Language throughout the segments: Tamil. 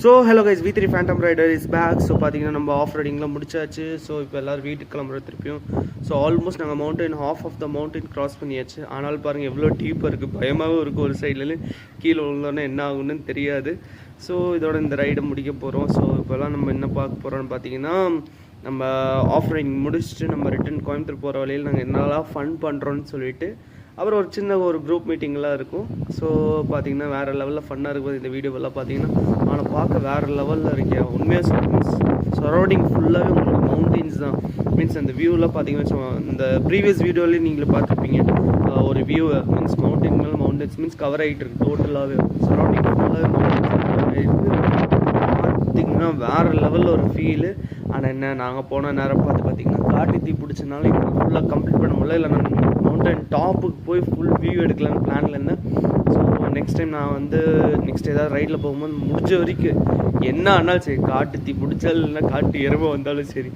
So hello guys, V3 phantom rider is back. So பார்த்தீங்கன்னா நம்ம ஆஃப் ரைடிங்லாம் முடிச்சாச்சு. ஸோ இப்போ எல்லோரும் வீட்டுக்கு கிளம்புற திருப்பியும். ஸோ ஆல்மோஸ்ட் நாங்கள் mountain half of the mountain cross பண்ணியாச்சு. ஆனால் பாருங்கள் எவ்வளோ டீப்பாக இருக்குது, பயமாகவும் இருக்குது. ஒரு சைட்லேருந்து கீழே விழுந்தோன்னே என்ன ஆகுன்னு தெரியாது. ஸோ இதோட இந்த ரைடை முடிக்க போகிறோம். ஸோ இப்போலாம் நம்ம என்ன பார்க்க போகிறோம்னு பார்த்தீங்கன்னா, நம்ம ஆஃப் ரைடிங் முடிச்சுட்டு நம்ம ரிட்டன் கோயம்புத்தூர் போகிற வழியில் நாங்கள் என்னெல்லாம் ஃபன் பண்ணுறோன்னு சொல்லிட்டு அப்புறம் ஒரு சின்ன ஒரு குரூப் மீட்டிங்லாம் இருக்கும். ஸோ பார்த்தீங்கன்னா வேறு லெவலில் ஃபன்னாக இருக்கும் இந்த வீடியோவெல்லாம் பார்த்தீங்கன்னா. ஆனால் பார்க்க வேறு லெவலில் இருக்கேன் உண்மையாக சொல்லுங்கள். சரௌண்டிங் ஃபுல்லாகவே உங்களுக்கு மவுண்டெயின்ஸ் தான். மீன்ஸ் அந்த வியூலாம் பார்த்தீங்கன்னா இந்த ப்ரீவியஸ் வீடியோலேயும் நீங்களே பார்த்துருப்பீங்க. ஒரு வியூ மீன்ஸ் மவுண்டைன் மேலே மவுண்டன்ஸ் மீன்ஸ் கவர் ஆகிட்டு இருக்குது டோட்டலாகவே. சரௌண்டிங் ஃபுல்லாகவே மவுண்டன்ஸ் கவர் ஆகிருக்கு. பார்த்திங்கன்னா வேறு லெவலில் ஒரு ஃபீலு. ஆனால் என்ன, நாங்கள் போன நேரம் பார்த்தீங்கன்னா காட்டு தீ பிடிச்சனால எங்களுக்கு ஃபுல்லாக கம்ப்ளீட் பண்ண முடியல. இல்லை நாங்கள் மவுண்டன் டாப்புக்கு போய் ஃபுல் வியூ எடுக்கலான்னு பிளானில் இருந்தேன். ஸோ நெக்ஸ்ட் டைம் நான் வந்து நெக்ஸ்ட் ஏதாவது ரைடில் போகும்போது முடிஞ்ச வரைக்கும் என்ன ஆனாலும் சரி, காட்டு தீ பிடிச்சாலும் இல்லைன்னா காட்டு எருமை வந்தாலும் சரி,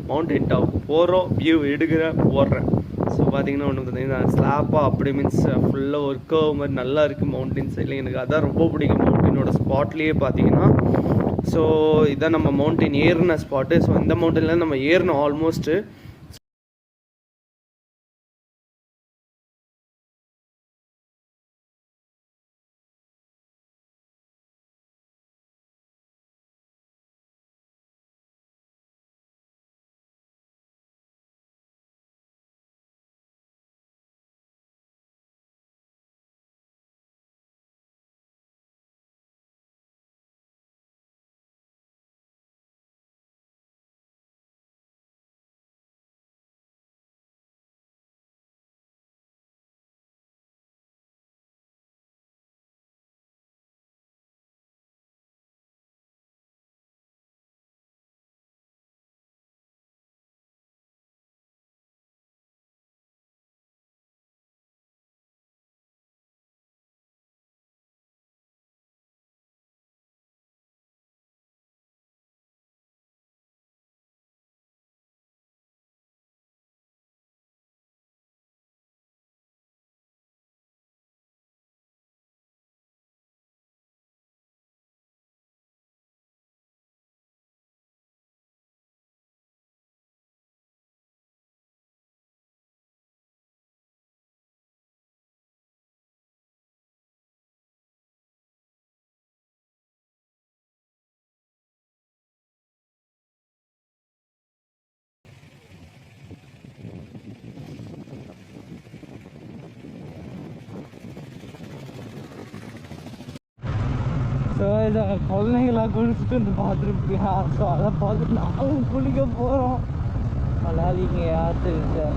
மவுண்டன் டாப் போகிறோம், வியூ எடுக்கிறேன், போடுறேன். ஸோ பார்த்தீங்கன்னா ஒன்று பார்த்தீங்கன்னா ஸ்லாப்பாக அப்படி மீன்ஸ் ஃபுல்லாக ஒரு கர்வ் மாதிரி நல்லா இருக்குது மவுண்டன் சைடில். எனக்கு அதான் ரொம்ப பிடிக்கும் மவுண்டனோட ஸ்பாட்லேயே பார்த்தீங்கன்னா. ஸோ இதான் நம்ம மவுண்டன் ஏறின ஸ்பாட்டு. ஸோ இந்த மவுண்டனில் நம்ம ஏறினோம் ஆல்மோஸ்ட்டு. ஸோ இதை குழந்தைங்களாம் குளிச்சுட்டு இந்த பார்த்துருப்பியா. ஸோ அதை பார்த்துட்டு நானும் குளிக்க போகிறோம். மலாலிங்க யாருக்கு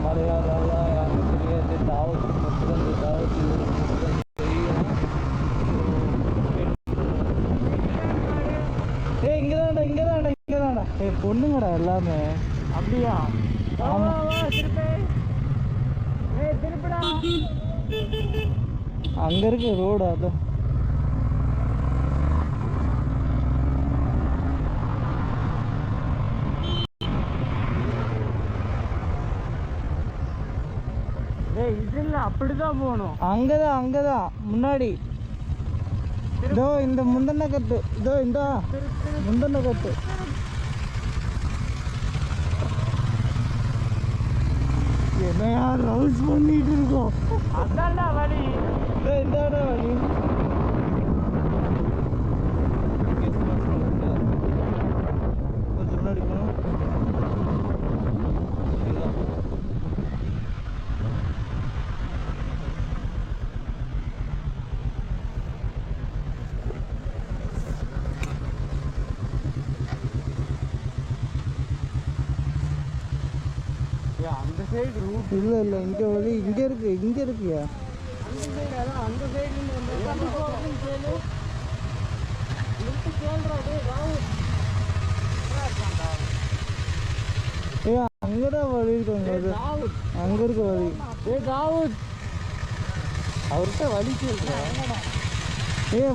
மலையாளம்லாம் யாருக்கு தெரியாது. தாவத்து மட்டும் இந்த தாவத்து தெரியும். இங்கே தான்டா பொண்ணுங்கடா எல்லாமே. அப்படியா? அங்கே இருக்கு ரோடு. அது அப்படிதான் போகணும். அங்கதான் முன்னாடி இதோ இந்த முந்தன கட்டு. இதோ இந்த முந்தன கட்டு. என்னையா ரவுஸ் பண்ணிட்டு இருக்கோம். அதான்டா வழி. இந்தாடா வழி. கொஞ்சம் முன்னாடி போகணும். அந்த சைடு ரூட் இல்லை இங்கே வழி. இங்கே இருக்குயா. அந்த சைடு அங்கதான் வழி இருக்கு. அங்க இருக்க வழி. அவர்கிட்ட வழி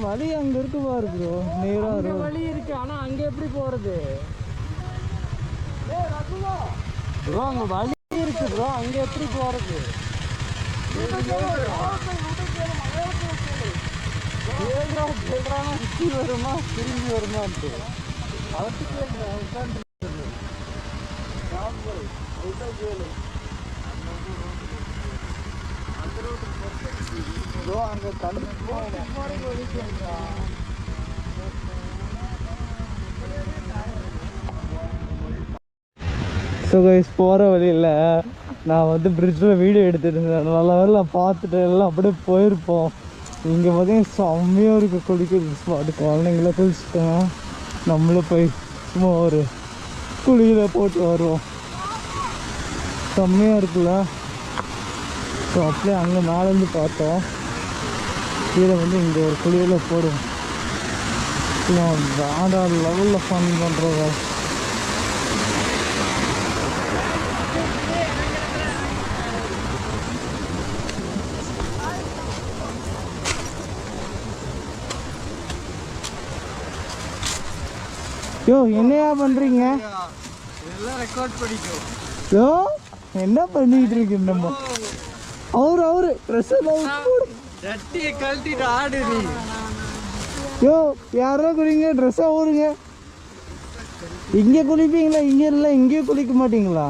வழி அங்க இருக்கு பாரு ப்ரோ. நேரா வழி இருக்கு. ஆனா அங்க எப்படி போறது ப்ரோ? அங்க வழி இருக்கு ப்ரோ, அங்க எப்படி போறது? சுற்றி வருமா திரும்பி வருமான்ட்டு அவருக்கு கேட்குறேன் உட்காந்து அங்கே தண்ணி ஸோ கைஸ் போகிற வழியில் நான் வந்து பிரிட்ஜில் வீடியோ எடுத்துகிட்டு இருந்தேன். நல்ல வேலை பார்த்துட்டு எல்லாம் அப்படியே போயிருப்போம். இங்கே பார்த்தீங்கன்னா செம்மையாக இருக்குது குளிக்கிறது ஸ்பாட்டு. குழந்தைங்கள குளிச்சுட்டோங்க, நம்மளும் போய் சும்மா ஒரு குளியில் போட்டு வருவோம். செம்மையாக இருக்குல்ல. ஸோ அப்படியே அங்கே மேலேருந்து பார்த்தோம். கீழே வந்து இங்கே ஒரு குளியில் போடுவோம். வேற லெவலில் ஃபன் பண்ணுறோங்க. யோ என்னையா பண்ணுறீங்க? எல்லாம் ரெக்கார்ட் பண்ணிக்கோ. யோ என்ன பண்ணிக்கிட்டு இருக்கு நம்ம? அவரு ட்ரெஸ் எல்லாம் சட்டியை கழட்டிட்டு ஆடு நீ. யோ யாரோ குளிங்க, ட்ரெஸ்ஸாக ஊருங்க. இங்கே குளிப்பீங்களா? இங்கே இல்லை, இங்கேயே குளிக்க மாட்டீங்களா?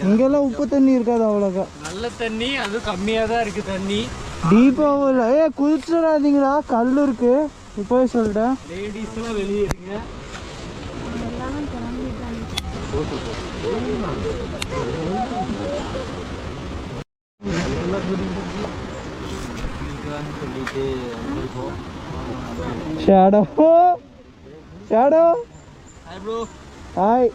இங்கெல்லாம் உப்பு தண்ணி இருக்காது அவ்வளோக்கா. நல்ல தண்ணி, அது கம்மியாக தான் இருக்குது தண்ணி. தீபாவளி குளிச்சிடாதீங்களா, கல் இருக்கு. இப்போவே சொல்லிட்டேன். லேடிஸ்லாம் வெளியே இருங்க. Shadow hi bro. ஹாய்.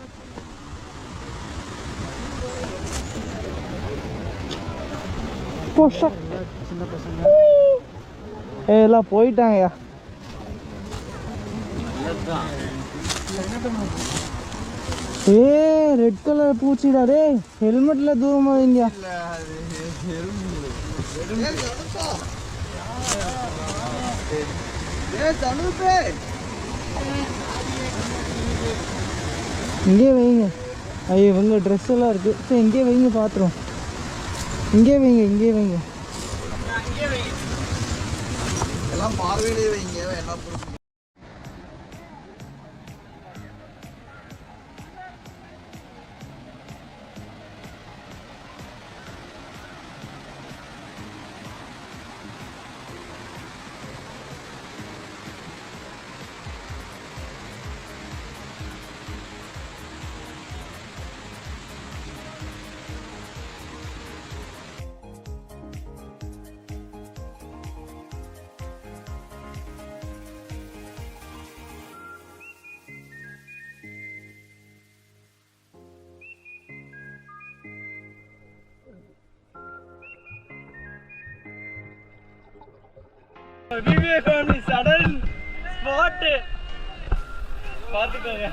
சின்ன பசங்க எல்லாம் போயிட்டாங்கய்யா. ரெட் கலர் பூச்சிடா டே. ஹெல்மெட்ல தூரமா வைங்க. இங்கே வைங்க. ஐயோ இவங்க ட்ரெஸ் எல்லாம் இருக்கு. சரி இங்கே வைங்க, பாத்துரும். இங்கே வைங்க எல்லாம் பார்வையிலே வைங்க. எல்லாம் சடன் ஸ்பாட் பார்த்துக்கோங்க.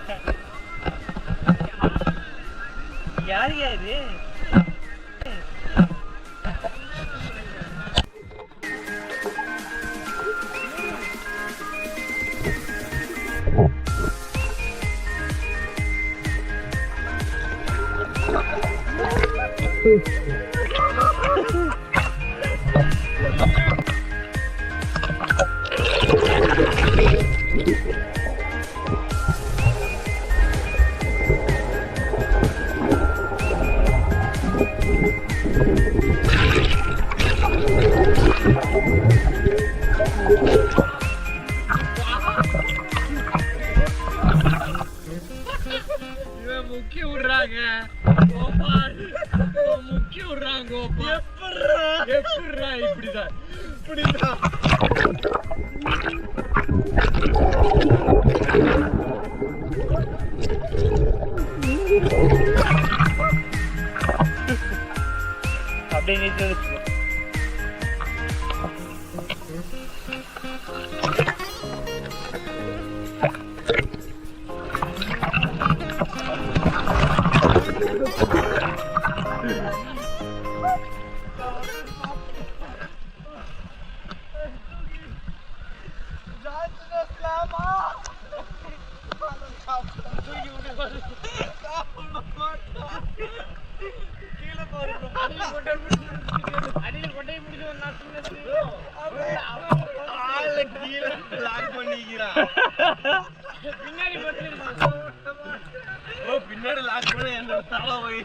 யார் இது? முக்கிய விடுறாங்க எப்படிடா இப்படிதான் அப்படியே நீச்சல் வச்சுக்கோ. பின்னாடி லாக் பண்ண என்ன தலை போய்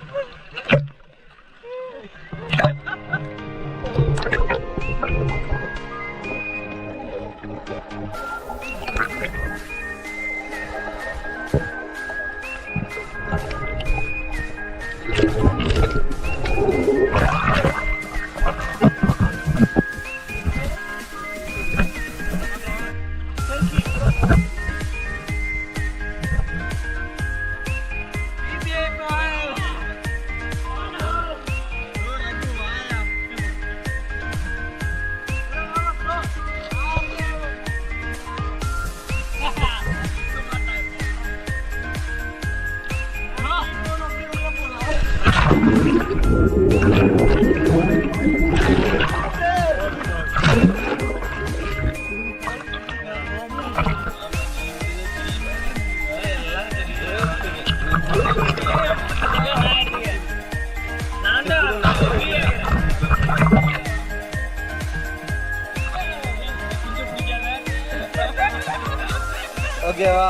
ஓகேவா?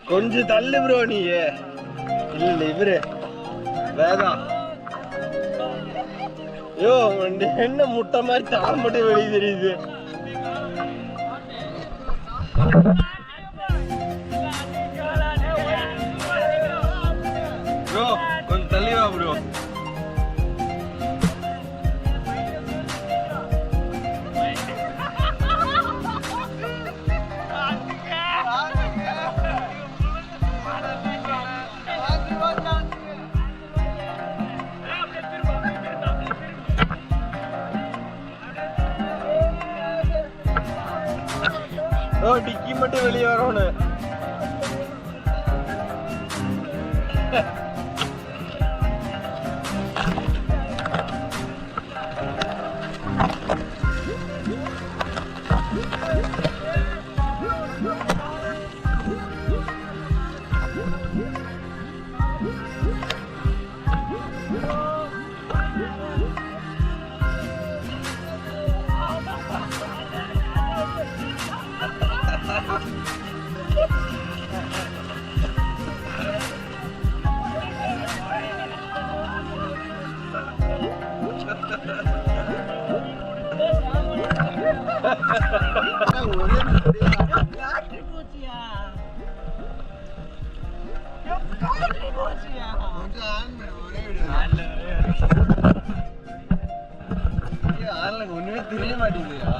கொஞ்சம் தள்ளு ப்ரோ. நீ இல்ல இவரு வேதா யோ என்ன முட்டை மாதிரி தலை மட்டும் வெளியே தெரியுது ப்ரோ. கொஞ்சம் தள்ளி வா ப்ரோ. டிக்கி மட்டும் வெளியே வரணும். ஒண்ணுமே தெரிய மாட்டேங்குதுயா.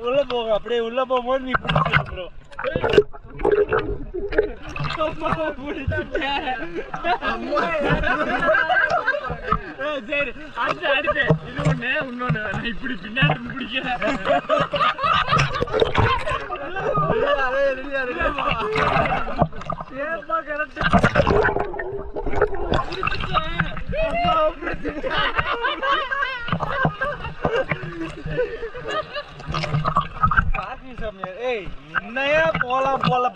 உள்ள போக அப்படியே உள்ள போகும்போது நீ பிடிச்சிரு. சரி அடுத்து அடுத்து இது ஒண்ணு இன்னொன்னு நான் இப்படி பின்னாடி பிடிக்கிறேன். கரெக்ட்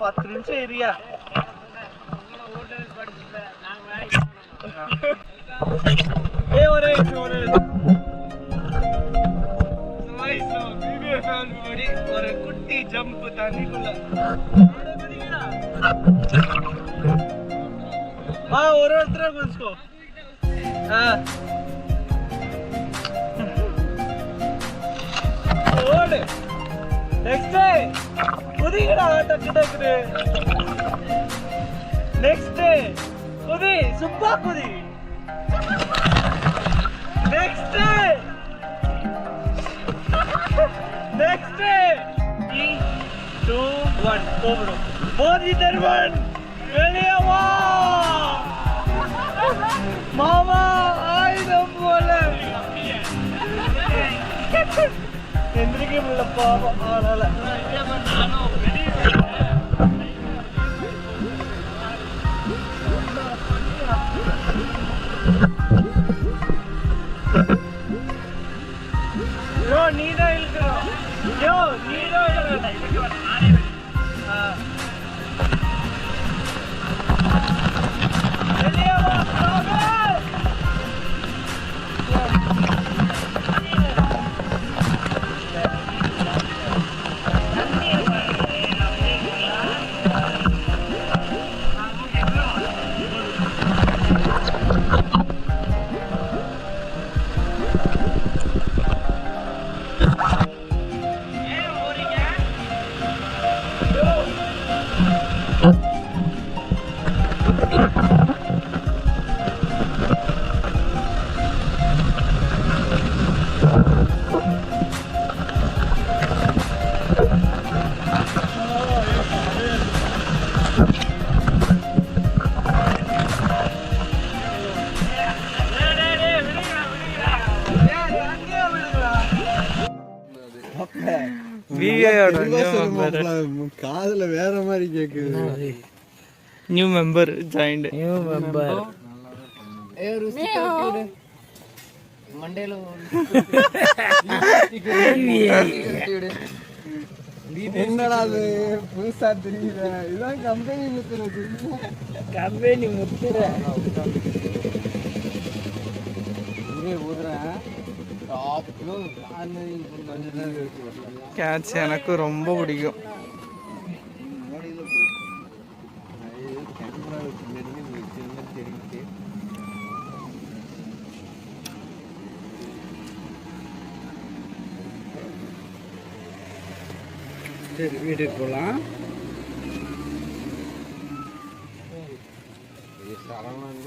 10 நிமிஷம் ஏரியா ஒரு குட்டி ஜம்ப் தண்ணிக்குள்ள ஒரு ஒருத்தர குதிச்சுக்கோ ஓடு நெக்ஸ்ட் குதிங்கடா டக்கு டக்குனு நெக்ஸ்ட் குதி சுப்பா குதி நெக்ஸ்ட் நெக்ஸ்ட் 3 2 1 போடு மோதி தருவன் வெளியே வா மாமா ஆயுதம் போல எந்திரிக்க முடியல பாவம் ஆனால நீதான் இழுக்கிறோம் நீதான் காதுல வேற மாதிரி கேக்குது new member joined new member என்னடா அது புதுசா தெரியுது இதுதான் கம்பெனி முத்துறது கம்பெனி முத்துற கேட்ச் எனக்கு ரொம்ப பிடிக்கும் சரி வீட்டுக்கு போகலாம்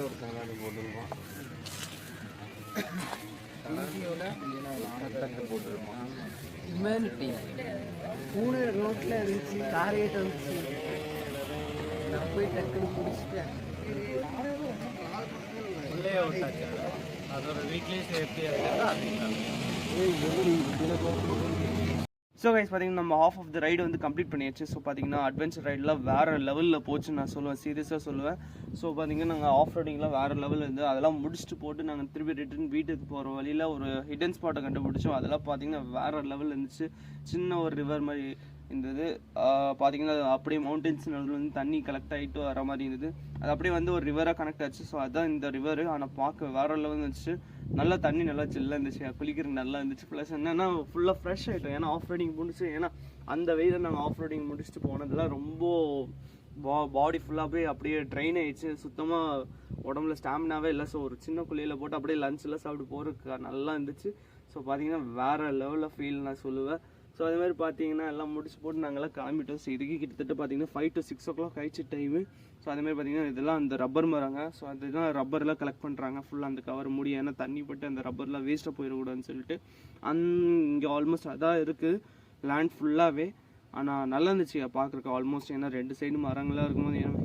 ஒரு கண்ணாடி போட்டுருக்கோம் பூனை ரோட்டில் இருந்துச்சு காரியேட்ட இருந்துச்சு நான் போய் டக்குன்னு பிடிச்சிட்டேன் உள்ளே விட்டாச்சு அதோட வீட்லேயே சேஃப்டியாக ஸோ கைஸ் பார்த்தீங்கன்னா நம்ம ஆஃப் ஆஃப் த ரைடு வந்து கம்ப்ளீட் பண்ணியாச்சு. ஸோ பார்த்தீங்கன்னா அட்வென்ச்சர் ரைடெலாம் வேறு லெவலில் போச்சுன்னு நான் சொல்லுவேன், சீரியஸாக சொல்லுவேன். ஸோ பார்த்தீங்கன்னா நாங்கள் ஆஃப் ரைடிங்லாம் வேறு லெவலில் இருந்து அதெல்லாம் முடிச்சுட்டு போட்டு நாங்கள் திருப்பி ரிட்டர்ன் வீட்டுக்கு போகிற வழியில் ஒரு ஹிடன் ஸ்பாட்டை கண்டுபிடிச்சோம். அதெல்லாம் பார்த்தீங்கன்னா வேறு லெவலில் இருந்துச்சு. சின்ன ஒரு ரிவர் மாதிரி இருந்தது. பார்த்தீங்கன்னா அப்படியே மவுண்டன்ஸ் வந்து தண்ணி கலெக்ட் ஆகிட்டு வர மாதிரி இருந்தது. அது அப்படியே வந்து ஒரு ரிவராக கனெக்ட் ஆச்சு. ஸோ அதுதான் இந்த ரிவரு. ஆனால் பார்க்க வேறு லெவல் இருந்துச்சு. நல்லா தண்ணி நல்லா சில்லாக இருந்துச்சு, குளிக்கிறது நல்லா இருந்துச்சு. ப்ளஸ் என்னென்னா ஃபுல்லாக ஃப்ரெஷ் ஆகிட்டோம். ஏன்னா ஆஃப் ரைடிங் முடிச்சு, ஏன்னா அந்த வெயிலில் நாங்கள் ஆஃப் ரைடிங் முடிச்சுட்டு போனதெல்லாம் ரொம்ப பாடி ஃபுல்லாக போய் அப்படியே ட்ரெயின் ஆகிடுச்சு. சுத்தமாக உடம்புல ஸ்டாமினாவே இல்லை. ஸோ ஒரு சின்ன குழியில் போட்டு அப்படியே லஞ்செல்லாம் சாப்பிட்டு போகிறதுக்கு நல்லா இருந்துச்சு. ஸோ பார்த்தீங்கன்னா வேறு லெவலில் ஃபீல் நான் சொல்லுவேன். ஸோ அதே மாதிரி பார்த்தீங்கன்னா எல்லாம் முடிச்சு போட்டு நாங்கள்லாம் கிளம்பிட்டோம். ஸோ இதுக்கு கிட்டத்தட்ட பார்த்தீங்கன்னா 5 to 6 o'clock ஆயிடுச்சு டைமு. ஸோ அதேமாதிரி பார்த்தீங்கன்னா இதெல்லாம் அந்த ரப்பர் மரங்க. ஸோ அதுதான் ரப்பர்லாம் கலெக்ட் பண்ணுறாங்க ஃபுல்லாக அந்த கவர் மூடி. ஏன்னா தண்ணி பட்டு அந்த ரப்பர்லாம் வேஸ்ட்டாக போயிடக்கூடாதுன்னு சொல்லிட்டு இங்கே ஆல்மோஸ்ட் அதான் இருக்குது லேண்ட் ஃபுல்லாகவே. ஆனால் நல்லா இருந்துச்சு பார்க்குறக்கு ஆல்மோஸ்ட். ஏன்னா 2 சைடு மரங்களாக இருக்கும்போது, ஏன்னா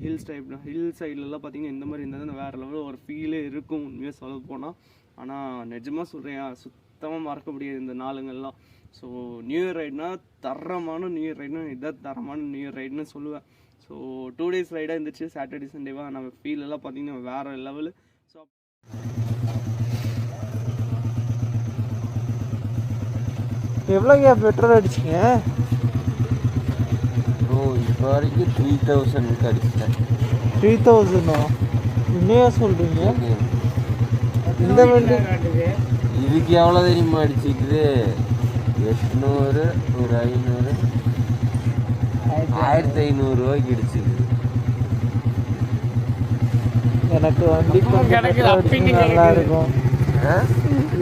ஹில் சைட்லலாம் பார்த்தீங்கன்னா இந்த மாதிரி இருந்தால் வேறு லெவலில் ஒரு ஃபீலே இருக்கும் உண்மையாக சொல்ல போனால். ஆனால் நிஜமாக சொல்கிறேன், சுத்தமாக மறக்க முடியாது இந்த நாளுங்கள்லாம். ஸோ நியூ இயர் ரைட்னா தரமான நியூ இயர் ரைட்னா இதான் தரமான நியூ இயர் ரைடுன்னு சொல்லுவேன். ஸோ 2 days ரைடாக இருந்துச்சு, சாட்டர்டே சண்டேவாக. நம்ம ஃபீலெல்லாம் பார்த்தீங்கன்னா வேறு லெவலு. ஸோ எவ்வளோங்க பெட்ரோல் அடிச்சிங்க? இப்போ வரைக்கும் 3000 அடிச்சிட்டேன். 3000 இன்னையா சொல்கிறீங்க? இந்த வண்டி இதுக்கு எவ்வளோ தெரியுமா அடிச்சிக்குது? 800 ஒரு 500 1500 ரூபாய்க்கு அடிச்சிக்குது. எனக்கு வண்டி கொஞ்சம் நல்லா இருக்கும்.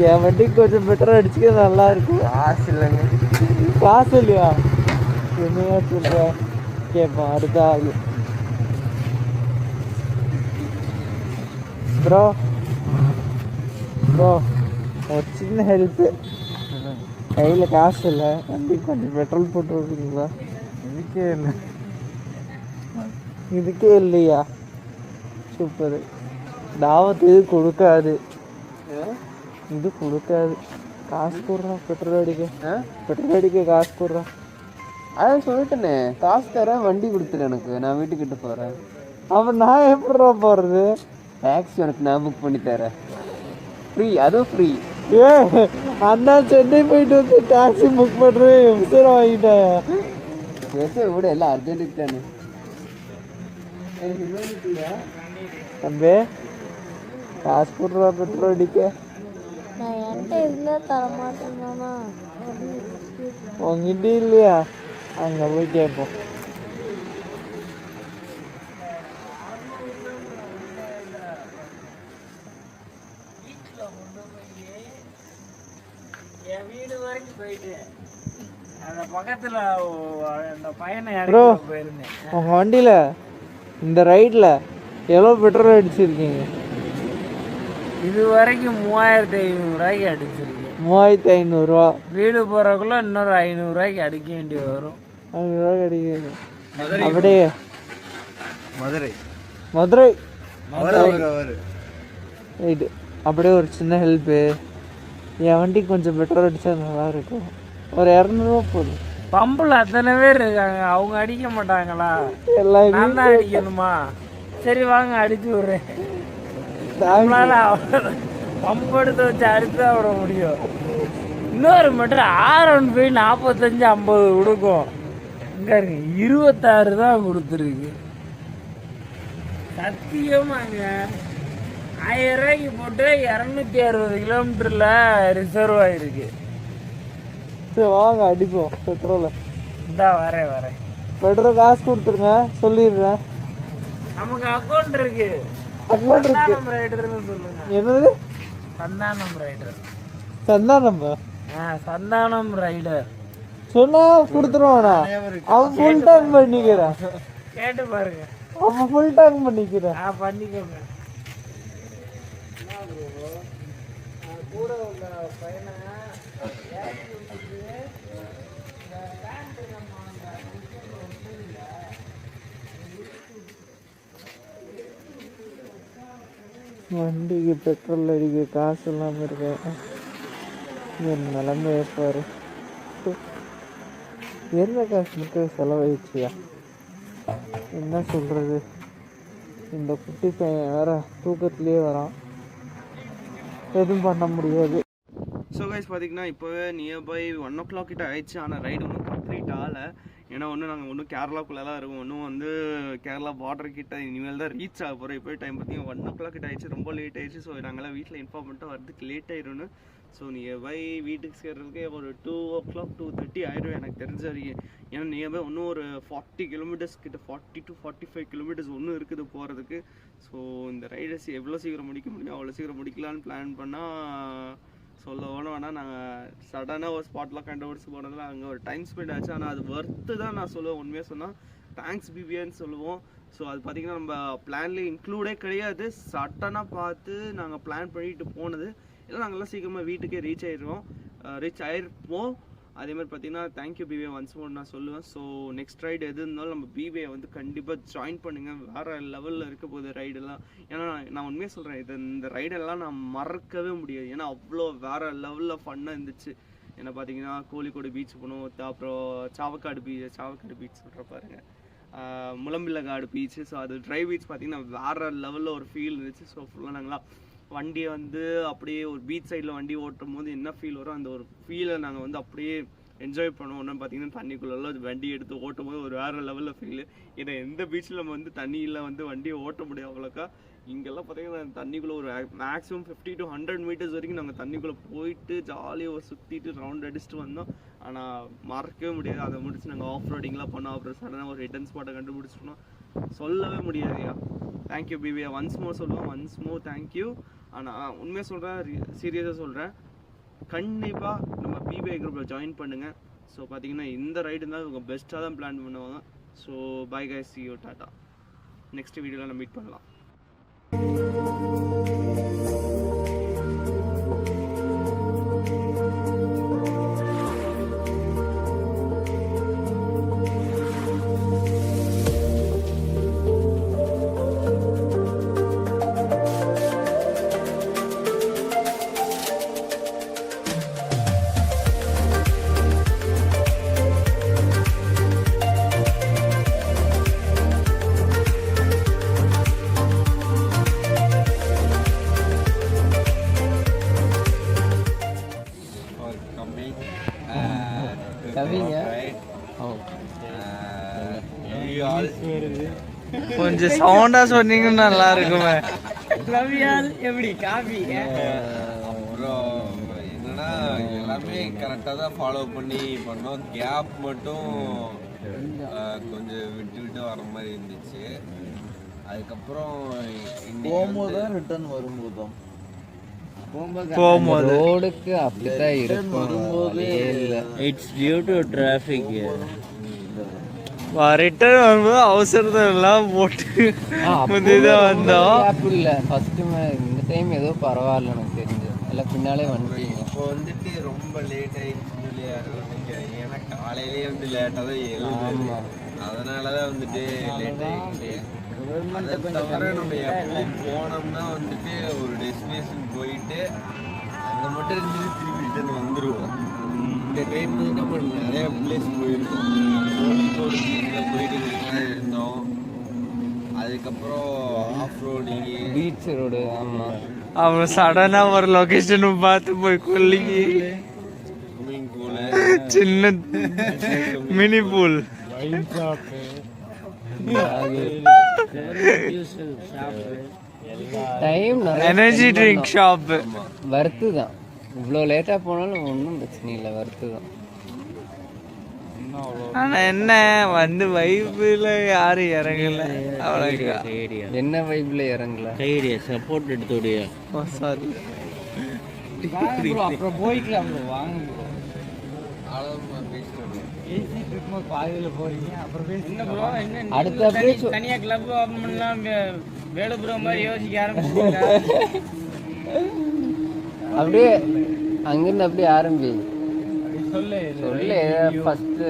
என் வண்டி கொஞ்சம் பெட்டராக அடிச்சுக்க நல்லா இருக்கும். காசு இல்லைங்க. காசு இல்லையா? என்னையா சொல்கிறேன் கேட்பேன் அடுத்த ஆள். ப்ரோ ஒரு சின்ன ஹெல்ப்பு. கையில் காசு இல்லை, வண்டி கொஞ்சம் பெட்ரோல் போட்டு விடுறீங்களா? இதுக்கே இல்லையா? சூப்பர். தாவத்து இது கொடுக்காது, இது கொடுக்காது. காசு போடுறான் பெட்ரோல் அடிக்க காசு போடுறான். அதான் சொல்லிட்டேனே, காசு தரேன், வண்டி கொடுத்துரு எனக்கு, நான் வீட்டுக்கிட்ட போகிறேன். அப்போ நான் எப்படிடா போகிறது? டாக்ஸி உனக்கு நான் புக் பண்ணி தரேன், ஃப்ரீ, அதுவும் ஃப்ரீ. அண்ணா சென்னை போயிட்டு வந்து டாக்ஸி புக் பண்ணுறேன் உசுர வாங்கிட்டாயா? பேச விட எல்லாம் அர்ஜென்ட்டுக்கு தானே. தம்பி காசு போடுறா பெட்ரோல் அடிக்க. நான் என்கிட்ட இருந்தால் தரமாட்டேன்னா உங்ககிட்ட இல்லையா? அங்கே போய் கேட்போம். என் வீடு வரைக்கும் போயிட்டு அந்த பக்கத்தில் அந்த பையனை ப்ரோ போயிருந்தேன். உங்கள் வண்டியில் இந்த ரைடில் எவ்வளோ பெட்ரோல் அடிச்சிருக்கீங்க? இது வரைக்கும் 3500 ரூபாய்க்கு அடிச்சிருக்கேன். 3500 வீடு போகிறக்குள்ள இன்னொரு 500 ரூபாய்க்கு அடிக்க வேண்டி வரும். 500 ரூபாய்க்கு அடிக்கிறீங்க. அப்படியே மதுரை மதுரை ரைட்டு. அப்படியே ஒரு சின்ன ஹெல்ப்பு, என் வண்டி கொஞ்சம் பெட்ரோல் அடித்தா நல்லா இருக்கும். ஒரு 200 போதும். பம்பில் அத்தனை பேர் இருக்காங்க, அவங்க அடிக்க மாட்டாங்களா? எல்லாம் நான் தான் அடிக்கணுமா? சரி வாங்க அடிச்சு விட்றேன். நம்மளால பம்ப் எடுத்து வச்சு அடித்து தான் விட முடியும். இன்னொரு மட்டும் R1 போய் 45-50 கொடுக்கும். இங்கே இருக்கு 26 தான் கொடுத்துருக்கு. சத்தியமாங்க 1000 ரூபாய்க்கு போட்டு 260 கிலோமீட்டரில் ரிசர்வ் ஆகிருக்கு. சரி வாங்க அடிப்போம் பெட்ரோலை. இந்தா வரேன். பெட்ரோல் காசு கொடுத்துருங்க, சொல்லிடுறேன். நமக்கு அக்கௌண்ட் இருக்கு. அக்கௌண்ட் இருக்கு. சந்தானம் ரைடர்னு சொல்லுங்க. என்னது? சந்தானம் ரைடர். சந்தானம்? சந்தானம் ரைடர் சொன்னா கொடுத்துருவானா? அவன் ஃபுல் டேங்க் பண்ணிக்கிறேன். கேட்டு பாருங்க. அவன் ஃபுல் டேங்க் பண்ணிக்கிறேன். பண்ணிக்கோங்க. கூட உள்ள பையனை வண்டிக்கு பெட்ரோல் அடிக்க காசு இல்லாமல் இருக்கேன். என் நிலைமை பாரு. என்ன காசு மட்டும் செலவாயிடுச்சியா? என்ன சொல்கிறது? இந்த குட்டி பையன் வேற தூக்கத்துலேயே வரான், எதுவும் பண்ண முடியாது. ஸோ கைஸ் பார்த்தீங்கன்னா இப்போவே நியர்பை 1 o'clock கிட்ட ஆயிடுச்சு. ஆனால் ரைடு ஒன்றும் கம்ப்ளீட் ஆகலை. ஏன்னா நாங்கள் ஒன்றும் கேரளாக்குள்ளே தான் இருக்கோம். இன்னும் கேரளா பார்டர் கிட்ட இனிமேல் தான் ரீச் ஆக போகிறோம். இப்போ டைம் பார்த்தீங்கன்னா 1 o'clock கிட்ட ஆயிடுச்சு, ரொம்ப லேட் ஆயிடுச்சு. ஸோ நாங்கள்லாம் வீட்டில் இன்ஃபார்ம் பண்ணிட்டு வரதுக்கு லேட் ஆயிடும்னு. ஸோ நியர்பை வீட்டுக்கு சேர்றதுக்கே ஒரு 2 o'clock 2:30 ஆகிடும் எனக்கு தெரிஞ்ச வரைக்கும். ஏன்னா நியர்பை இன்னும் ஒரு 40 kilometers கிட்ட, 40 to 45 kilometers ஒன்றும் இருக்குது போகிறதுக்கு. ஸோ இந்த ரைடர்ஸ் எவ்வளோ சீக்கிரம் முடிக்க முடியும் அவ்வளோ சீக்கிரம் முடிக்கலான்னு பிளான் பண்ணால் சொல்ல வேணால் நாங்கள் சடனாக ஒரு ஸ்பாட்லாம் கண்டுபிடிச்சி போனதில் அங்கே ஒரு டைம் ஸ்பெண்ட் ஆச்சு. ஆனால் அது ஒர்த்து தான் நான் சொல்லுவேன். உண்மையாக சொன்னால் தேங்க்ஸ் பிபின்னு சொல்லுவோம். ஸோ அது பார்த்திங்கன்னா நம்ம பிளான்லேயே இன்க்ளூடே கிடையாது. சடனாக பார்த்து நாங்கள் பிளான் பண்ணிட்டு போனது. இல்லை நாங்கள்லாம் சீக்கிரமாக வீட்டுக்கே ரீச் ஆகிருப்போம். அதே மாதிரி பார்த்தீங்கன்னா தேங்க்யூ பிபிஏ ஒன்ஸ் மோர் நான் சொல்லுவேன். ஸோ நெக்ஸ்ட் ரைடு எது இருந்தாலும் நம்ம பிபிஏ கண்டிப்பாக ஜாயின் பண்ணுங்கள். வேறு லெவலில் இருக்க போகுது ரைடெல்லாம். ஏன்னா நான் உண்மையாக சொல்கிறேன், இந்த ரைடெல்லாம் நான் மறக்கவே முடியாது. ஏன்னா அவ்வளோ வேறு லெவலில் ஃபன்னாக இருந்துச்சு. ஏன்னா பார்த்தீங்கன்னா கோழிக்கோடு பீச் போனோம், அப்புறம் சாவக்காடு பீச் சொல்கிற பாருங்கள், முளம்பிள்ளக்காடு பீச்சு. ஸோ அது ட்ரை பீச் பார்த்தீங்கன்னா வேறு லெவலில் ஒரு ஃபீல் இருந்துச்சு. ஸோ ஃபுல்லாக நாங்களாம் வண்டியை அப்படியே ஒரு பீச் சைடில் வண்டி ஓட்டும் போது என்ன ஃபீல் வரும் அந்த ஒரு ஃபீலை நாங்கள் அப்படியே என்ஜாய் பண்ணுவோம். ஒன்று பார்த்தீங்கன்னா தண்ணிக்குள்ளெல்லாம் வண்டி எடுத்து ஓட்டும் போது ஒரு வேறு லெவலில் ஃபீல். ஏன்னா எந்த பீச்சில் நம்ம வந்து தண்ணியில் வந்து வண்டியை ஓட்ட முடியும் அவ்வளோக்கா. இங்கெல்லாம் பார்த்தீங்கன்னா தண்ணிக்குள்ளே ஒரு மேக்ஸிமம் 50 to 100 மீட்டர்ஸ் வரைக்கும் நாங்கள் தண்ணிக்குள்ளே போயிட்டு ஜாலியாக சுற்றிட்டு ரவுண்ட் அடிச்சுட்டு வந்தோம். ஆனால் மறக்கவே முடியாது. அதை முடிச்சு நாங்கள் ஆஃப் ரோடிங்லாம் பண்ணோம். அப்புறம் சடனாக ஒரு ஹிடன் ஸ்பாட்டை கண்டுபிடிச்சிட்டோம். சொல்லவே முடியாதுயா. தேங்க்யூ பிபியா. ஒன்ஸ் மோர் சொல்லுவேன், ஒன்ஸ் மோர் தேங்க்யூ. ஆனால் உண்மையாக சொல்கிறேன், சீரியஸாக சொல்கிறேன், கண்டிப்பாக நம்ம பிபிஐ குரூப்பில் ஜாயின் பண்ணுங்கள். ஸோ பார்த்தீங்கன்னா இந்த ரைடு தான் இவங்க பெஸ்ட்டாக தான் பிளான் பண்ணுவாங்க. So bye guys, see you, tata. Next வீடியோவில் நம்ம மீட் பண்ணலாம். கொஞ்சம் சவுண்டா சொன்னீங்கன்னா நல்லா இருக்குமே. எப்படி காபி அப்புறம் என்னன்னா எல்லாமே கரெக்டாக தான் ஃபாலோ பண்ணி பண்ணோம். கேப் மட்டும் கொஞ்சம் விட்டு விட்டு வர மாதிரி இருந்துச்சு. அதுக்கப்புறம் போகும்போது தான் ரிட்டர்ன் வரும்போதும் போகும்போது ரோடுக்கு அப்படிதான் இருக்கும். வரும்போது it's due to traffic. Return வரும்போது அவசரத்தை எல்லாம் போட்டு முந்தையதான் வந்தோம். அப்படி இல்லை, ஃபர்ஸ்ட் இந்த டைம் ஏதோ பரவாயில்ல எனக்கு தெரிஞ்சு. எல்லாம் பின்னாலே வந்துட்டீங்க. இப்போ வந்துட்டு ரொம்ப லேட் ஆயிடுச்சு இல்லையா? ஏன்னா காலையிலேயே வந்து லேட்டாக தான் எழுதும். அதனால தான் வந்துட்டு லேட் ஆகிடுச்சு. அதை தவிர நம்ம எப்பவும் போனோம்னா வந்துட்டு ஒரு டெஸ்டினேஷன் போயிட்டு அங்கே மட்டும் இருந்து திருப்பி ரிட்டர்ன் வந்துடுவோம். இந்த டைம் வந்து நம்ம நிறைய பிளேஸ் போயிருக்கோம். கோழிக்கோடு பீச்சில் போயிட்டு இருந்தோம். அதுக்கப்புறம் ஆஃப் ரோடிங்கு, பீச் ரோடு. ஆமாம், அப்புறம் சடனா ஒரு லொகேஷன் பார்த்து போய் கொல்லிக்கு ஸ்விம்மிங் பூலு, சின்ன mini pool, time energy drink shop. Worth தான். இவ்வளோ லேட்டாக போனாலும் ஒன்றும் பிரச்சனை இல்லை, வர்த்து தான். ஆனா என்ன வந்து வைப்புல யாரும் இறங்கல. அவ்வளோக்கா என்ன வைப்ல இறங்கல. சப்போர்ட் எடுத்துடைய. ஓ சாரி. அப்புறம் போய்க்கலாம் வாங்க. அடுத்த தனியா கிளப் ஓபன் பண்ணலாம் வேலு ப்ரோ மாதிரி யோசிக்க ஆரம்பிச்சிட்டீங்க. அப்படியே அங்கிருந்து அப்படியே ஆரம்பி சொல்லு. ஃபர்ஸ்ட்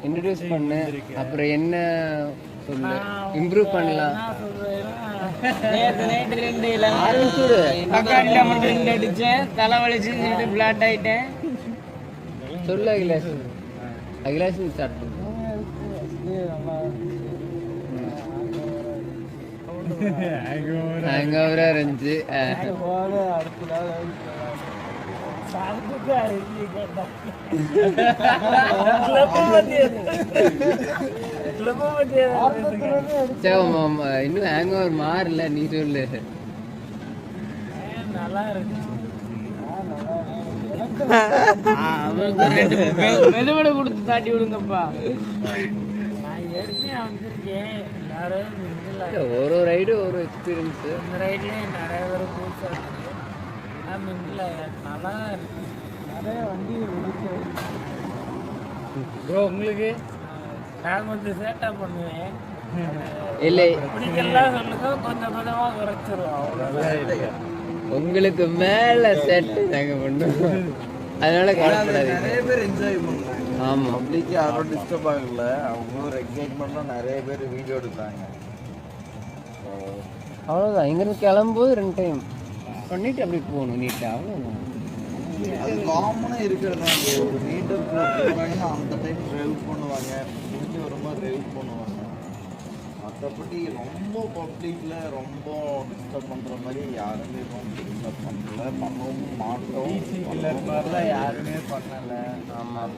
இன்ட்ரடியூஸ் பண்ணு, அப்புறம் என்ன சொல்லு, இம்ப்ரூவ் பண்ணலாம். அடிச்சேன், தலை வலிச்சு பிளாட் ஆயிட்டேன். சொல்லு அகிலாஷ். அகிலாஷ் ஸ்டார்ட் பண்ணு. ஹேங் ஓவரா இருந்துச்சு. இன்னும் ஹேங் ஓவர் மாறல, நீ சொல்லு. நல்லா இருக்கு. மெதுவட கொடுத்து தாட்டி விடுங்கப்பா. நான் ஏற்கனவே வந்திருக்கேன். ஒரு ரைடு ஒரு எக்ஸ்பீரியன்ஸ். இந்த ரைட்லேயே நிறைய பேர் புதுசாக இருக்குது. மிங்கில் நல்லா இருக்கு. நிறைய வண்டி ப்ரோ உங்களுக்கு நான் கொஞ்சம் சேட்டாக பண்ணுவேன். இல்லை பிடிக்கலாம் சொல்லுங்க, கொஞ்சம் கொஞ்சமாக குறைச்சிருவோம். அவ்வளோதான். உங்களுக்கு மேல செட் நாங்க பண்ணுவோம். அதனால கவலைப்படாது. நிறைய பேர் என்ஜாய் பண்ணுவாங்க. ஆமா, பப்ளிக் யாரும் டிஸ்டர்ப் ஆகல. அவங்க ஒரு எக்ஸைட்மெண்ட்டாக நிறைய பேர் வீடியோ எடுத்தாங்க. அவ்வளோதான். இங்கிருந்து கிளம்பும்போது 2 டைம் பண்ணிட்டு அப்படி போகணும் நீட்டாக. அவ்வளோதான். அது காமனாக இருக்கிறது தான். ஒரு மீட்டர் போகிறாங்கன்னா அந்த டைம் ட்ரைவ் பண்ணுவாங்க, முடிஞ்சு வரும்போது ட்ரைவ் பண்ணுவாங்க. மற்றபடி ரொம்ப பப்ளிக்ல ரொம்ப டிஸ்டர்ப் பண்ற மாதிரி யாருமே ரொம்ப டிஸ்டர்ப் பண்ணல, பண்ணவும் மாட்டோம். மாதிரிலாம் யாருமே பண்ணல. ஆமாம்,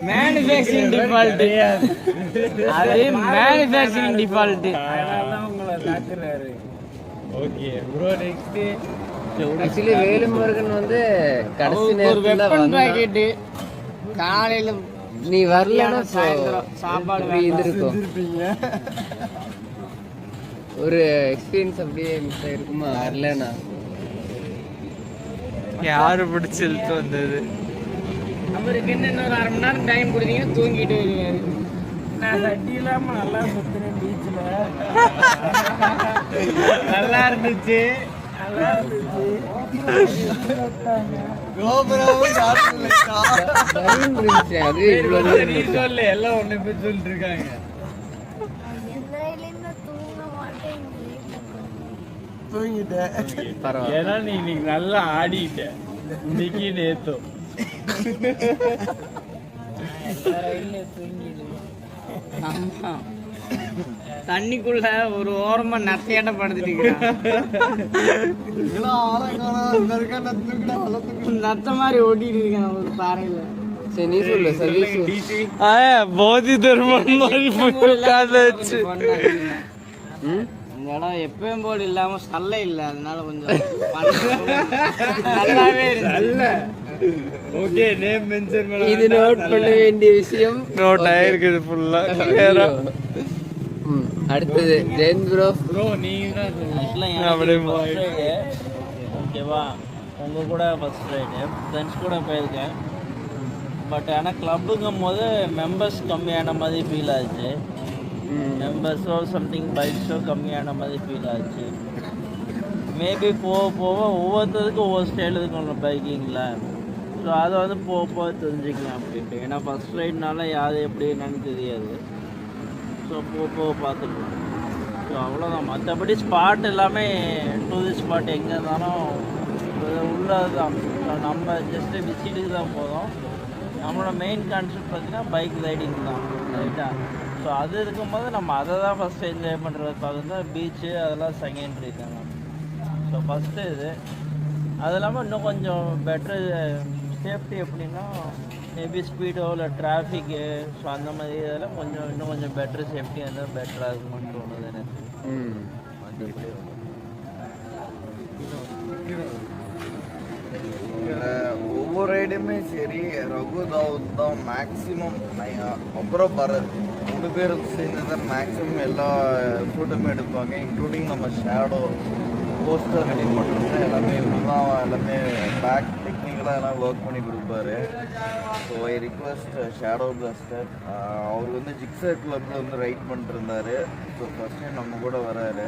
மேனுஃபேக்சரிங் டிஃபால்ட், அது மேனுஃபேக்சரிங் டிஃபால்ட். உங்களை தாக்குறாரு. Okay bro, next actually Velumurugan வந்து கடைசி நேரத்துல பாக்கெட்டு காலையில நீ வரலன்னா சாயந்தரம் சாப்பாடு இருந்திருக்கும். ஒரு எக்ஸ்பீரியன்ஸ் அப்படியே மிஸ் ஆயிருக்குமா வரலன்னா. யாரு பிடிச்சி இழுத்து வந்தது? அவருக்கு என்ன இன்னொரு 1/2 மணி நேரம் டைம் கொடுத்தீங்கன்னா தூங்கிட்டு வருவாரு. நான் சட்டி இல்லாம நல்லா சுத்துறேன் பீச்சில். நல்லா இருந்துச்சு, நல்லா இருந்துச்சு. அது இவ்வளவு சொல்லு, எல்லாம் ஒண்ணு போய் சொல்லிட்டு இருக்காங்க. எந்திரையிலேருந்து தூங்க மாட்டேன். பரவாயில்ல. ஏன்னா நீ இன்னைக்கு நல்லா ஆடிட்ட, இன்னைக்கு நேத்தும். ஆமா, தண்ணிக்குள்ள ஒரு ஓரமா நத்தையாட்ட படுத்துட்டு நத்த மாதிரி ஓட்டிட்டு இருக்கேன் ஒரு பாறையில. சரி நீ சொல்லு சதீஷ். போதி தர்மம் மாதிரி உட்காந்துச்சு. இந்த இடம் எப்பயும் போல இல்லாம சல்ல இல்ல, அதனால கொஞ்சம் நல்லாவே இருக்கு. ஓகே, நேம் மென்ஷன் பண்ண. இது நோட் பண்ண வேண்டிய விஷயம். நோட் ஆயிருக்குது ஃபுல்லா. அடுத்தது ஜெயந்த் ப்ரோ. ப்ரோ நீங்க தான் அப்படியே ஓகேவா? உங்கள் கூட ஃபர்ஸ்ட் ரைடு ஃப்ரெண்ட்ஸ் கூட போயிருக்கேன். பட் ஆனால் கிளப்புங்கும் போது மெம்பர்ஸ் கம்மியான மாதிரி ஃபீல் ஆச்சு. மெம்பர்ஸோ சம்திங் பைக்ஸோ கம்மியான மாதிரி ஃபீல் ஆச்சு. மேபி போக போக ஒவ்வொருத்தருக்கும் ஒவ்வொரு ஸ்டைல் இருக்கும் பைக்கிங்கில். ஸோ அதை வந்து போக போக தெரிஞ்சுக்கலாம் அப்படின்ட்டு. ஏன்னா ஃபஸ்ட் ரைட்னால யார் எப்படி என்னன்னு தெரியாது. ஸோ போக போக பார்த்துக்கலாம். ஸோ அவ்வளோதான். மற்றபடி ஸ்பாட் எல்லாமே டூரிஸ்ட் ஸ்பாட் எங்கே இருந்தாலும் உள்ளதான். நம்ம ஜஸ்ட்டு விசிட்டுக்கு தான் போதும். நம்மளோட மெயின் கான்செப்ட் பார்த்தீங்கன்னா பைக் ரைடிங் தான், ரைட்டா? ஸோ அது இருக்கும்போது நம்ம அதை தான் ஃபஸ்ட்டு என்ஜாய் பண்ணுறது பார்த்தீங்கன்னா பீச்சு அதெல்லாம் செகண்டரி தாங்க. ஸோ ஃபஸ்ட்டு இது. அது இல்லாமல் இன்னும் கொஞ்சம் பெட்ரு சேஃப்டி எப்படின்னா மேபி ஸ்பீடோ இல்லை டிராஃபிக்கு, ஸோ அந்த மாதிரி இதெல்லாம் கொஞ்சம் இன்னும் கொஞ்சம் பெட்ரு சேஃப்டி இருந்தால் பெட்டராக இருக்கும்னு தோணுது எனக்கு. ஒவ்வொரு ரைடுமே சரி, ரகுதாவுத் தான் மேக்ஸிமம். அப்புறம் பரத் 3 பேர் சேர்ந்து தான் மேக்ஸிமம் எல்லா ஃபோட்டோமே எடுப்பாங்க. இன்க்ளூடிங் நம்ம ஷேடோ போஸ்டர் ரெடி பண்ணுறது எல்லாமே இவர் தான். எல்லாமே பேக் டெக்னிக்கலாக எல்லாம் ஒர்க் பண்ணி கொடுப்பாரு. So I request shadow blaster. அவர் வந்து ஜிக்ஸர் கிளப்பில் வந்து ரைட் பண்ணிட்டுருந்தார். ஸோ ஃபஸ்ட் டைம் நம்ம கூட வராரு.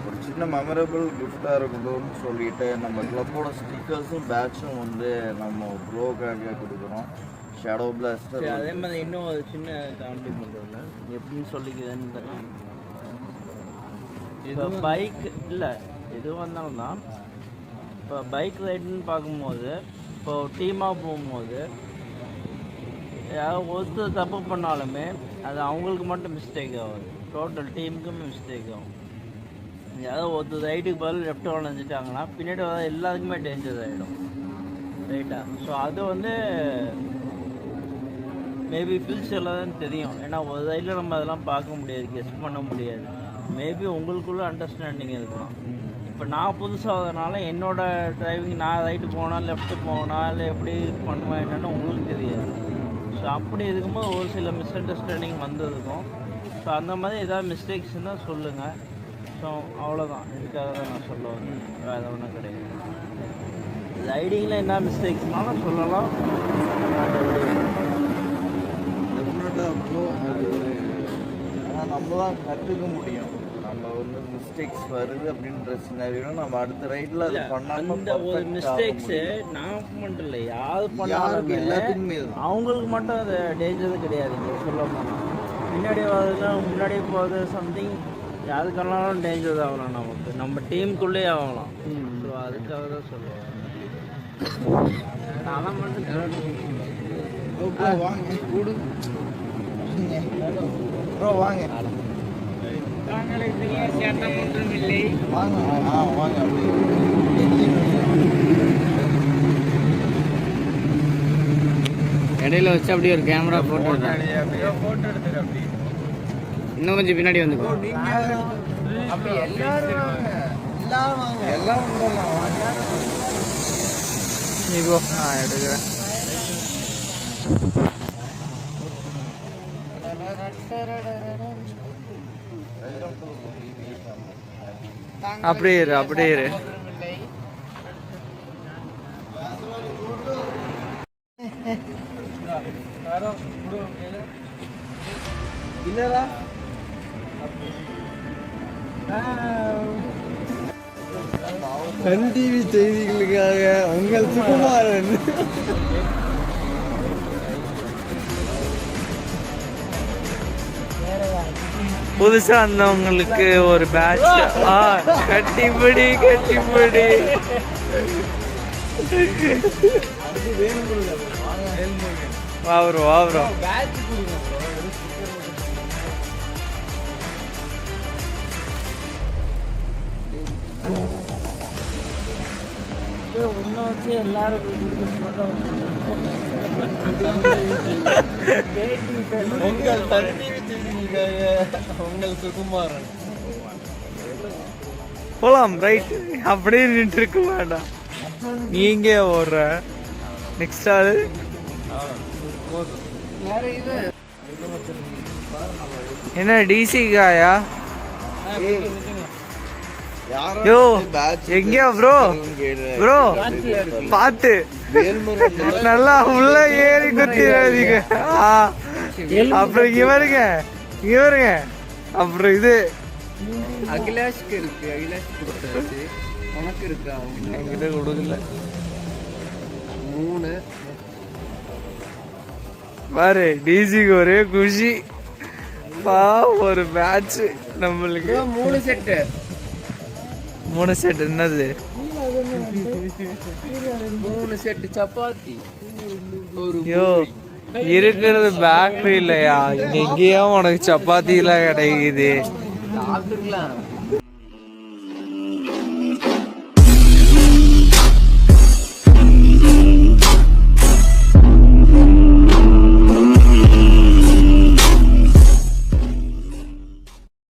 ஒரு சின்ன மெமரபிள் கிஃப்டாக இருக்கணும்னு சொல்லிட்டு நம்ம கிளப்போட ஸ்டிக்கர்ஸும் பேட்சும் வந்து நம்ம ப்ரோக்காக கொடுக்குறோம். Shadow plaster. அதே மாதிரி இன்னும் ஒரு சின்ன காம்ப்ளிமெண்ட் ஒன்று எப்படின்னு சொல்லிக்குதுன்னு தெரியல. இப்போ பைக் இல்லை எது வந்தாலும் தான். இப்போ பைக் ரைடுன்னு பார்க்கும்போது இப்போ டீமாக போகும்போது யாராவது ஒருத்தர் தப்பு பண்ணாலுமே அது அவங்களுக்கு மட்டும் மிஸ்டேக் ஆகுது, டோட்டல் டீமுக்கும் மிஸ்டேக் ஆகும். யாராவது ஒருத்தர் ரைட்டுக்கு பதில் லெஃப்ட் வளைஞ்சிட்டாங்கன்னா பின்னாடி வர எல்லாருக்குமே டேஞ்சர் ஆகிடும், ரைட்டா? ஸோ அது வந்து மேபி ஃபியூச்சரில் தான் தெரியும். ஏன்னா ஒரு ரைடில் நம்ம அதெல்லாம் பார்க்க முடியாது, கெஸ் பண்ண முடியாது. மேபி உங்களுக்குள்ள அண்டர்ஸ்டாண்டிங் இருக்கலாம். இப்போ நான் புதுசாக வரதுனால என்னோடய டிரைவிங் நான் ரைட்டு போனால் லெஃப்ட்டு போனால் இல்லை எப்படி பண்ணுவேன் என்னென்னு உங்களுக்கு தெரியாது. ஸோ அப்படி இருக்கும்போது ஒரு சில மிஸ் அண்டர்ஸ்டாண்டிங் வந்திருக்கும். ஸோ அந்த மாதிரி ஏதாவது மிஸ்டேக்ஸ் இருந்தால் சொல்லுங்கள். ஸோ அவ்வளோதான், இதுக்காக தான் நான் சொல்ல வந்தேன், வேறு ஒன்றும் கிடையாது. ரைடிங்கில் என்ன மிஸ்டேக்ஸ்னாலும் சொல்லலாம். டெஃபினட்டாக ப்ரோ அது ஆனால் நம்ம தான் கற்றுக்க முடியும். நம்ம வந்து மிஸ்டேக்ஸ் வருது அப்படின்ற சினாரியோ நம்ம அடுத்த ரைட்டில் அது பண்ணாமல் அந்த ஒரு மிஸ்டேக்ஸு நான் மட்டும் இல்லை, யார் பண்ணாலும் எல்லாத்துக்குமே அவங்களுக்கு மட்டும் அது டேஞ்சர் கிடையாது. சொல்ல போனால் பின்னாடி வரதுலாம் முன்னாடியே போகிறது சம்திங் யாருக்கெல்லாம் டேஞ்சர் ஆகலாம், நமக்கு நம்ம டீமுக்குள்ளேயே ஆகலாம். ஸோ அதுக்காக தான் சொல்லுவேன். ப்ரோ வாங்க வாங்க வாங்க இடையில வச்சு அப்படியே ஒரு கேமரா போட்டோ போட்டோ எடுத்துக்க அப்படி இன்னும் கொஞ்சம் பின்னாடி வந்து அப்படி எல்லாரும் வாங்க எல்லாம் வந்துடலாம் வாங்க நீ போ நான் எடுக்கிறேன். அப்படியே இரு அப்படியே இரு. இல்லடா சன் டிவி செய்திகளுக்காக உங்கள் சுகுமாரன். புதுசா வந்தவங்களுக்கு ஒரு பேட்ச். கட்டிப்பிடி கட்டிப்பிடி. வாவரும் வாவரும். இன்னும் வச்சு எல்லாரும் உங்கள் சன் டிவி செய்திகளுக்காக உங்கள் சுகுமாரன். போலாம் ரைட். அப்படியே நின்று இருக்க வேண்டாம். நீங்க ஓடுற நெக்ஸ்ட் ஆளு என்ன டிசி காயா? யோ எங்கயா ப்ரோ? ப்ரோ பாத்து நல்லா உள்ள ஏறி குத்திராதீங்க. அப்புறம் இங்க வருங்க இங்க வருங்க. அப்புறம் இது அகிலாஷ்க்கு இருக்கு, அகிலாஷ் கொடுத்தாச்சு. உனக்கு இருக்கா? என்கிட்ட கொடுக்கல. 3 பாரு டிசிக்கு ஒரே குஷி. பா ஒரு மேட்ச் நம்மளுக்கு 3 செட்டு. 3 செட். என்னது 3 செட்டு சப்பாத்தி. ஒரு யோ இருக்கிறது பேக்கரி இல்லையா? இங்க எங்கேயும் உனக்கு சப்பாத்தி எல்லாம் கிடைக்குது. சாப்பிட்டுக்கலாம்.